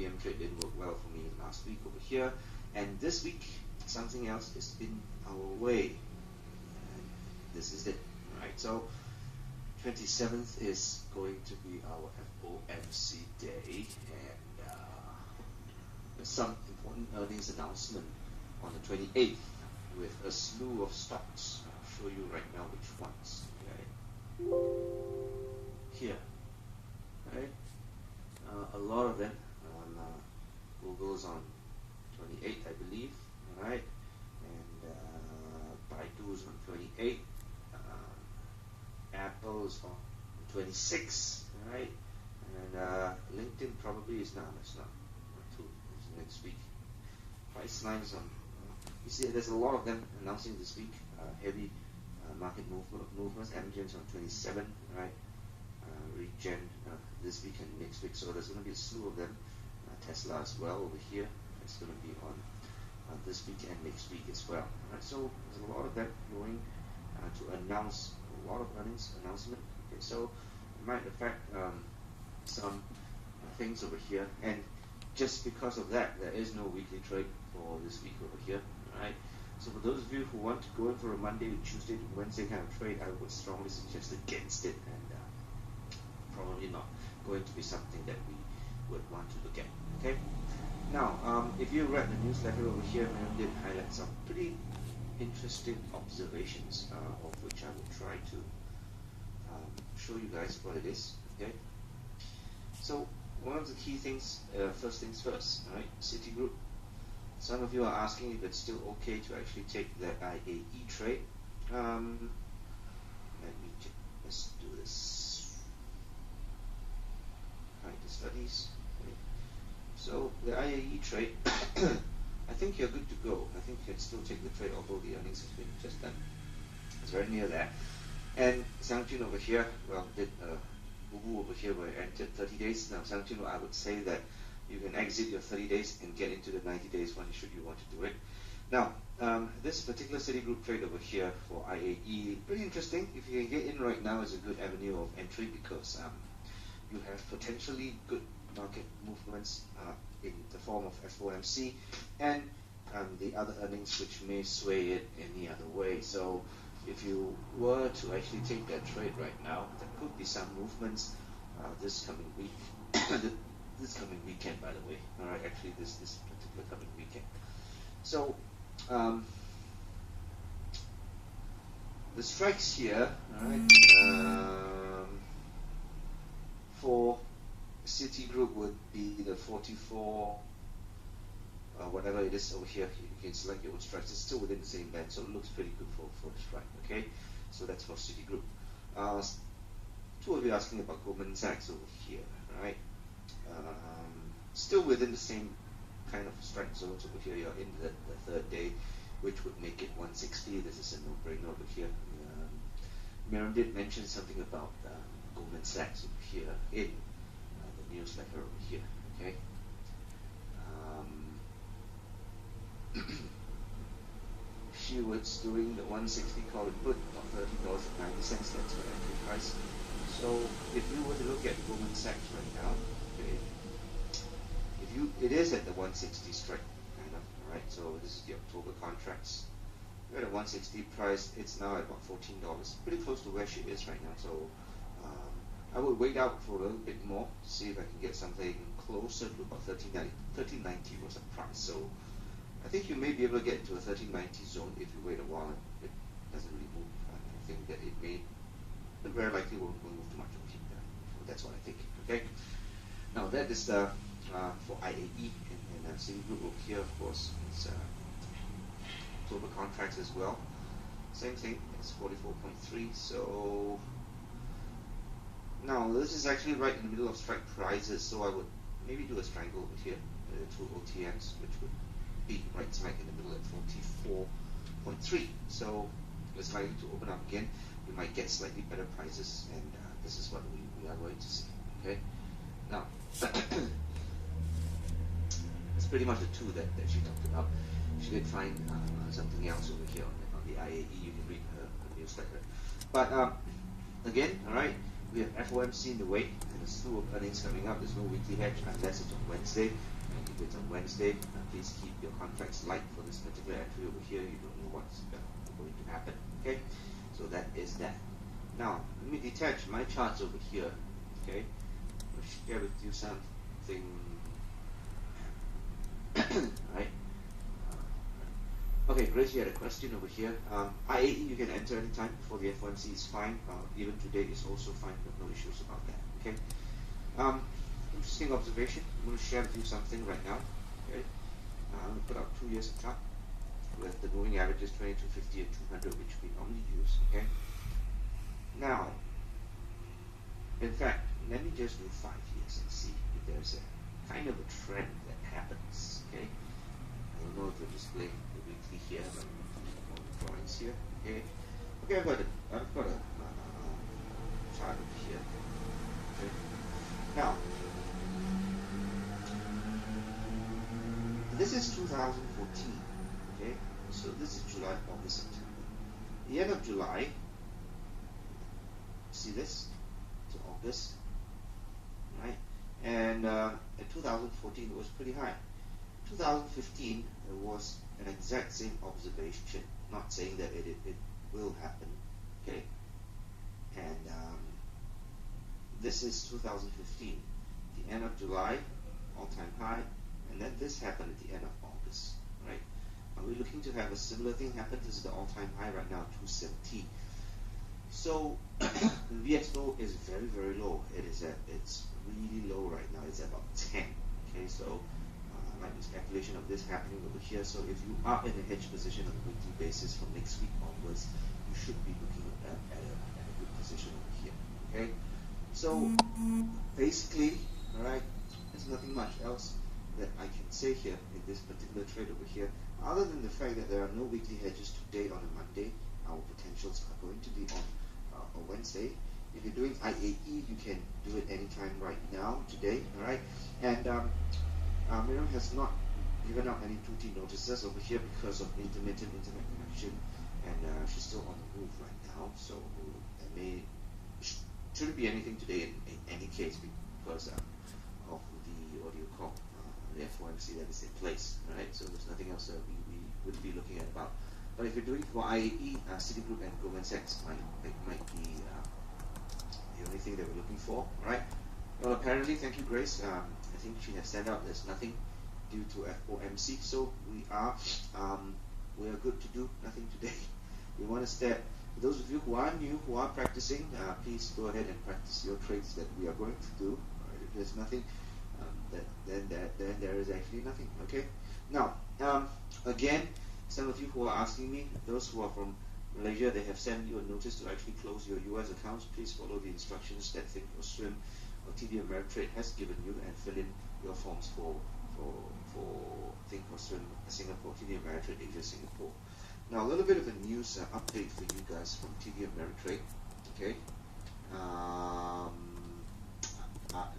IBM trade didn't work well for me last week over here, and this week something else is in our way. And this is it, right? So 27th is going to be our FOMC day, and there's some important earnings announcement on the 28th with a slew of stocks. I'll show you right now which ones. Okay? Here, right? A lot of them on Google's on 28th, I believe, right? And Baidu's on 28th. Apple's on 26th, right? And LinkedIn probably is not too. It's next week. Priceline on. You see, there's a lot of them announcing this week. Heavy market movements. Amgen's on 27, right? Regen this week and next week. So there's going to be a slew of them. Tesla as well over here. It's going to be on this week and next week as well. Right? So there's a lot of them going to announce a lot of earnings announcement. Okay, so it might affect some things over here. And just because of that, there is no weekly trade for this week over here. Right? So for those of you who want to go in for a Monday to Tuesday to Wednesday kind of trade, I would strongly suggest against it, and probably not going to be something that we would want to look at. Okay. Now, if you read the newsletter over here, I did highlight some pretty interesting observations, of which I will try to show you guys what it is. Okay. So one of the key things, first things first, right? Citigroup. Some of you are asking if it's still okay to actually take the IAE trade. Let me let's do this. Right, the studies. Okay. So the IAE trade, I think you're good to go. I think you can still take the trade, although the earnings has been just done. It's very near that. And Xiangjun over here, well, did Boo over here where I entered 30 days. Now Xiangjun, I would say that you can exit your 30 days and get into the 90 days one should you want to do it. Now, this particular Citigroup trade over here for IAE, pretty interesting. If you can get in right now, is a good avenue of entry because you have potentially good market movements in the form of FOMC and the other earnings which may sway it any other way. So if you were to actually take that trade right now, there could be some movements this coming week. This coming weekend, by the way. All right, actually this particular coming weekend. So the strikes here, all right, for Citigroup would be the 44, whatever it is over here. You can select your own strikes. It's still within the same band, so it looks pretty good for the strike. Okay, so that's for Citigroup. Two of you asking about Goldman Sachs over here, right? Still within the same kind of strike zones over here. You're in the third day, which would make it 160. This is a no-brainer over here. Miriam did mention something about Goldman Sachs over here in the newsletter over here. Okay. She was doing the 160 call and put of $30.90. That's her entry price. So if you were to look at Goldman Sachs right now, okay, it is at the 160 strike, kind of, right? So this is the October contracts. We're at a 160 price. It's now at about $14, pretty close to where she is right now. So I would wait out for a little bit more to see if I can get something closer to about 1390. 1390 was a price. So I think you may be able to get into a 1390 zone if you wait a while. It doesn't really move. I think that it may, but very likely won't move too much over here. So that's what I think. Okay. Now that is the for IAE and Citigroup over here, of course, it's October contracts as well. Same thing, it's 44.3. So now this is actually right in the middle of strike prices. So I would maybe do a triangle over here, two OTMs, which would be right smack in the middle at 44.3. So it's likely to open up again. We might get slightly better prices, and this is what we are going to see. Okay. Now. Pretty much the two that she talked about. She did find something else over here on the IAE. You can read her newsletter. But again, all right, we have FOMC in the way, and a slew of earnings coming up. There's no weekly hedge unless it's on Wednesday. And if it's on Wednesday, please keep your contracts light for this particular entry over here. You don't know what's going to happen. Okay, so that is that. Now let me detach my charts over here. Okay, I'll share with you something. Right. Okay, Grace, you had a question over here. IAE you can enter anytime before the FOMC is fine. Even today is also fine, but no issues about that. Okay. Interesting observation. I'm going to share with you something right now. Okay. I'm going to put out 2 years of chart with the moving averages 22, 50, and 200, which we normally use. Okay. Now, in fact, let me just do 5 years and see if there's a kind of a trend that happens. Okay. I don't know if we're displaying the weekly here, but all the drawings here. Okay. Okay, I've got a chart over here. Okay. Now, this is 2014. Okay. So this is July, August, September. The end of July. See this? To August, right? And in 2014 it was pretty high. 2015 it was an exact same observation, not saying that it will happen, okay? And this is 2015, the end of July, all-time high, and then this happened at the end of August, right? Are we looking to have a similar thing happen? This is the all-time high right now, 217. So the VXO is very, very low. It's really low right now. It's about 10. Okay, so like the speculation of this happening over here. So if you are in a hedge position on a weekly basis from next week onwards, you should be looking at a good position over here. Okay, so basically, all right, there's nothing much else that I can say here in this particular trade over here, other than the fact that there are no weekly hedges today on a Monday. Our potentials are going to be on Wednesday. If you're doing IAE, you can do it anytime right now, today, all right? And Miriam has not given out any 2T notices over here because of intermittent internet connection, and she's still on the move right now, so there shouldn't be anything today in any case because of the audio call, the FOMC that is in place, right? So there's nothing else that we would be looking at about. But if you're doing for IAE, Citigroup and Goldman Sachs might be the only thing that we're looking for, right? Well, apparently, thank you, Grace. I think she has sent out there's nothing due to FOMC, so we are good to do nothing today. We want to start. For those of you who are new, who are practicing, please go ahead and practice your trades that we are going to do. Right? If there's nothing, then there is actually nothing. Okay. Now, again. Some of you who are asking me, those who are from Malaysia, they have sent you a notice to actually close your US accounts. Please follow the instructions that Thinkorswim or TD Ameritrade has given you and fill in your forms for Thinkorswim Singapore, TD Ameritrade Asia Singapore. Now a little bit of a news update for you guys from TD Ameritrade. Okay.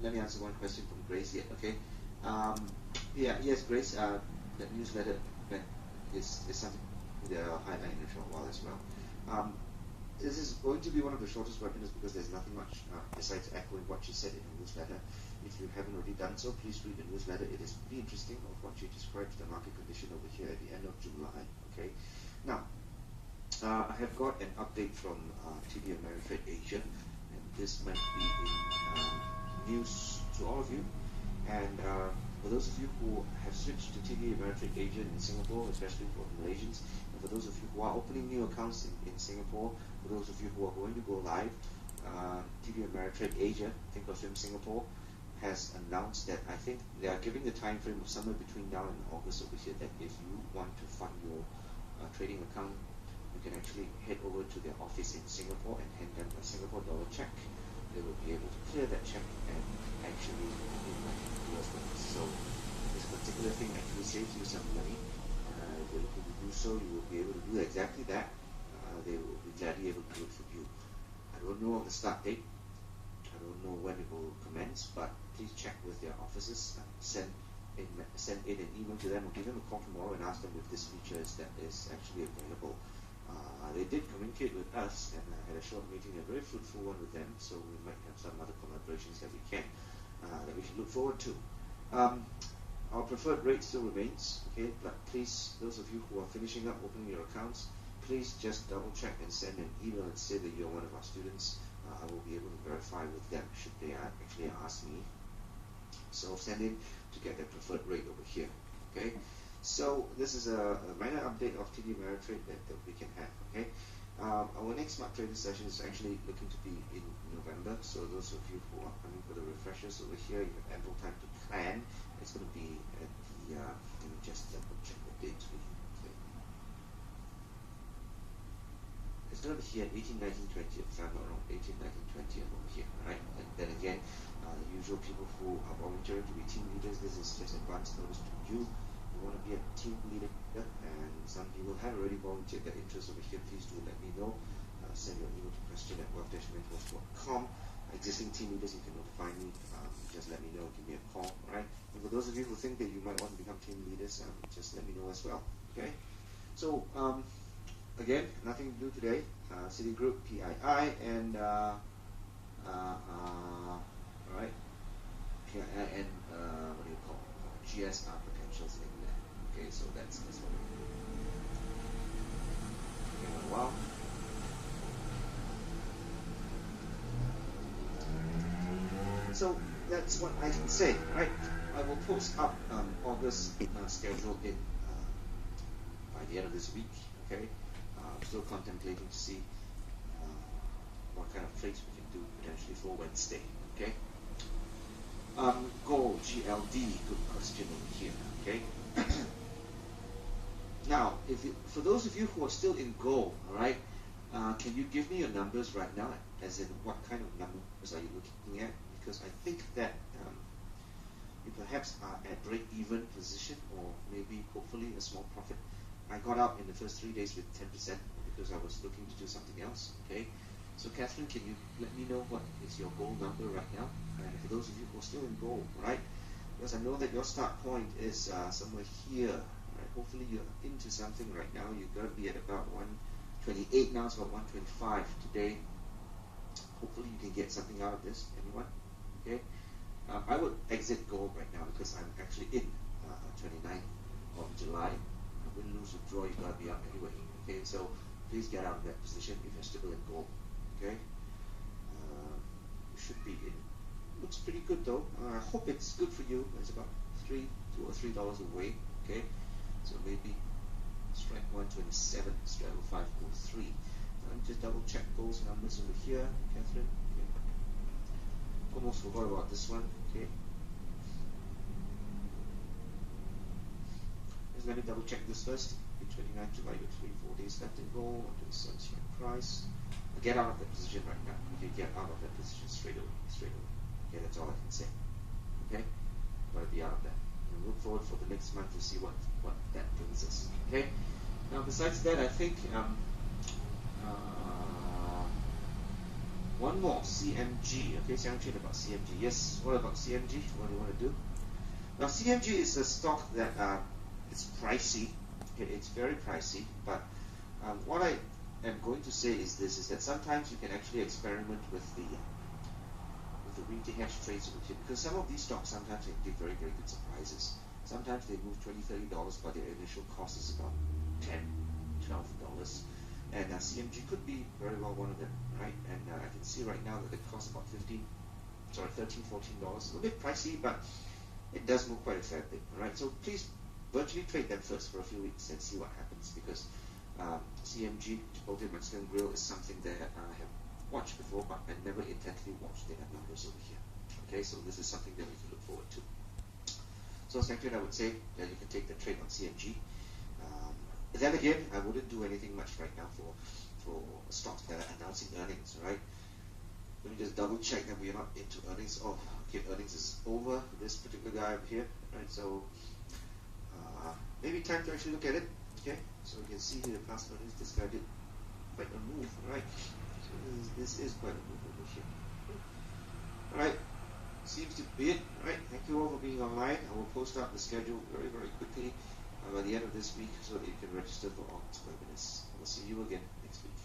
Let me answer one question from Grace yet. Okay. Yes, Grace. That newsletter is something they'll highlight in a short while as well. This is going to be one of the shortest webinars because there's nothing much besides echoing what she said in the newsletter. If you haven't already done so, please read the newsletter. It is pretty interesting of what she describes the market condition over here at the end of July. Okay. Now, I have got an update from TD Ameritrade Asia, and this might be in news to all of you. And for those of you who have switched to TD Ameritrade Asia in Singapore, especially for Malaysians, and for those of you who are opening new accounts in Singapore, for those of you who are going to go live, TD Ameritrade Asia, Thinkorswim Singapore, has announced that I think they are giving the time frame of somewhere between now and August over here, that if you want to fund your trading account, you can actually head over to their office in Singapore and hand them a Singapore dollar check. They will be able to clear that check and actually US dollars. So this particular thing actually saves you some money. If you're looking to do so, you will be able to do exactly that. They will be gladly able to do it for you. I don't know the start date. I don't know when it will commence, but please check with their offices. Send in an email to them or give them a call tomorrow and ask them if this feature is actually available. They did communicate with us, and I had a short meeting, a very fruitful one with them. So we might have some other collaborations that we can look forward to. Our preferred rate still remains, okay, but please, those of you who are finishing up opening your accounts, please just double check and send an email and say that you're one of our students. I will be able to verify with them should they actually ask me. So send in to get their preferred rate over here, okay. So this is a minor update of TD Ameritrade that we can have, okay. Our next Smart Trader session is actually looking to be in November, so those of you who are coming for the refreshers over here, you have ample time to plan. It's going to be at the, let me just double check the dates for you. Okay. It's going to be here 18, 19, 20, if I'm not wrong, 18, 19, 20 over here, right? And then again, the usual people who are volunteering to be team leaders, this is just advance notice to you. You want to be a team leader, and some people have already volunteered their interest over here. Please do let me know. Send your email to question@wealth-mentors.com. Existing team leaders, you can notify me. Just let me know. Give me a call. All right. And for those of you who think that you might want to become team leaders, just let me know as well. Okay. So again, nothing to do today. Citigroup, PII, and all right. PII and what do you call GSR potentials in there. Okay. So that's what we're doing. Okay, well. So that's what I can say, right? I will post up August schedule in by the end of this week, okay? I'm still contemplating to see what kind of trades we can do potentially for Wednesday, okay? Gold, GLD, good question over here, okay? Now, for those of you who are still in gold, all right, can you give me your numbers right now? As in, what kind of numbers are you looking at? Because I think that you perhaps are at break-even position, or maybe hopefully a small profit. I got out in the first 3 days with 10% because I was looking to do something else. Okay, so Catherine, can you let me know what is your goal number right now? And for those of you who are still in goal, right? Because I know that your start point is somewhere here. Right? Hopefully you're into something right now. You're going to be at about 128 now. It's about 125 today. Hopefully you can get something out of this. Anyone? Okay, I would exit gold right now because I'm actually in 29th of July. Win, lose, or draw, you gotta be up anyway. Okay, so please get out of that position if you're still in gold. Okay, you should be in. Looks pretty good though. I hope it's good for you. It's about $2 or $3 away. Okay, so maybe strike 127, straddle 503. Just double check those numbers over here, Catherine. Okay. Almost forgot about this one. Okay. Just let me double check this first. 29 July, you have 4 days left in gold. 127 strike price. Get out of that position right now. Okay, get out of that position straight away. Okay, that's all I can say. Okay, gotta be out of that. And look forward for the next month to see what that brings us. Okay. Now, besides that, I think one more, CMG. Okay, Xiangqun about CMG. Yes, what about CMG? What do you want to do? Now, CMG is a stock that it's pricey. Okay, it's very pricey. But what I am going to say is this: is that sometimes you can actually experiment with the weekly hedge trades with it, because some of these stocks sometimes they give very, very good surprises. Sometimes they move $20, $30, but their initial cost is about $10, $12. And CMG could be very well one of them, right? And I can see right now that it costs about $13, $14. A little bit pricey, but it does move quite a fair bit, right? So please virtually trade them first for a few weeks and see what happens, because CMG, Chipotle Mexican Grill, is something that I have watched before, but I never intently watched their numbers over here. Okay, so this is something that we can look forward to. So second, I would say that you can take the trade on CMG. Then again, I wouldn't do anything much right now for stocks that are announcing earnings, right? Let me just double check that we are not into earnings. Oh, okay, earnings is over for this particular guy up here, right? So maybe time to actually look at it, okay? So you can see here the past earnings, this guy did quite a move, right? So this is quite a move over here. All right, seems to be it, right? Thank you all for being online. I will post out the schedule very, very quickly. by the end of this week so that you can register for August webinars. We'll see you again next week.